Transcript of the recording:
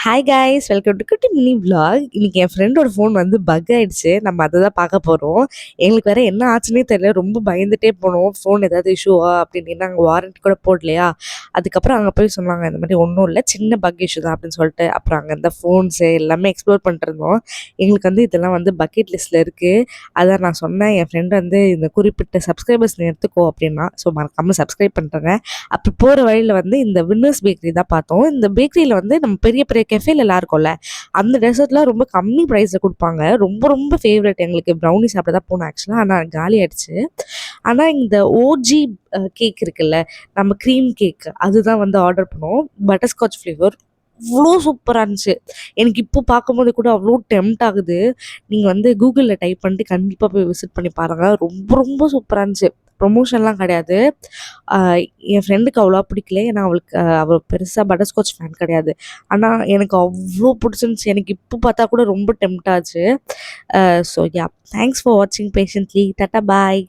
Hi guys, welcome to குட்டி mini vlog. இன்னைக்கு என் ஃப்ரெண்டோட ஃபோன் வந்து பக் ஆயிடுச்சு. நம்ம அதை தான் பார்க்க போகிறோம். எங்களுக்கு வேற என்ன ஆச்சுன்னே தெரியல. ரொம்ப பயந்துட்டே போனோம். ஃபோன் ஏதாவது இஷ்யூவா அப்படின்னு. நாங்கள் வாரண்டி கூட போடலையா. அதுக்கப்புறம் அங்கே போய் சொன்னாங்க, இந்த மாதிரி ஒன்றும் இல்லை, சின்ன பக் இஷ்யூ தான் அப்படின்னு சொல்லிட்டு. அப்புறம் அங்கே இந்த ஃபோன்ஸு எல்லாமே எக்ஸ்ப்ளோர் பண்ணிட்டு இருந்தோம். எங்களுக்கு வந்து இதெல்லாம் வந்து பக்கெட் லிஸ்ட்டில் இருக்குது. அதான் நான் சொன்னேன், என் ஃப்ரெண்டு வந்து இந்த குறிப்பிட்ட சப்ஸ்கிரைபர்ஸ் எடுத்துக்கோ அப்படின்னா. ஸோ மறக்காமல் சப்ஸ்கிரைப் பண்ணுறேங்க. அப்போ போகிற வழியில் வந்து இந்த வின்னர்ஸ் பேக்கரி தான் பார்த்தோம். இந்த பேக்கரியில் வந்து நம்ம பெரிய பெரிய கெஃபேலலாம் இருக்கும்ல, அந்த டெசர்ட்லாம் ரொம்ப கம்மி ப்ரைஸில் கொடுப்பாங்க. ரொம்ப ரொம்ப ஃபேவரட் எங்களுக்கு. ப்ரௌனி சாப்பிட தான் போனோம் ஆக்சுவலாக, ஆனால் காலி ஆயிடுச்சு. ஆனால் இந்த ஓஜி கேக் இருக்குல்ல, நம்ம க்ரீம் கேக், அதுதான் வந்து ஆர்டர் பண்ணோம். பட்டர்ஸ்காட்ச் ஃப்ளேவர் அவ்வளோ சூப்பராக இருந்துச்சு. எனக்கு இப்போ பார்க்கும்போது கூட அவ்வளோ டெம்ட் ஆகுது. நீங்கள் வந்து கூகுளில் டைப் பண்ணிட்டு கண்டிப்பாக போய் விசிட் பண்ணி பாருங்கள். ரொம்ப ரொம்ப சூப்பராக இருந்துச்சு. ப்ரொமோஷன்லாம் கிடையாது. என் ஃப்ரெண்டுக்கு அவ்வளோவா பிடிக்கல. ஏன்னா அவள் பெருசாக பட்டர்ஸ்காட்ச் ஃபேன் கிடையாது. ஆனால் எனக்கு அவ்வளோ பிடிச்சிருந்துச்சி. எனக்கு இப்போ பார்த்தா கூட ரொம்ப டெம்ட் ஆச்சு. ஸோ யா, தேங்க்ஸ் ஃபார் வாட்சிங் பேஷன்ட்லி. டாட்டா பாய்.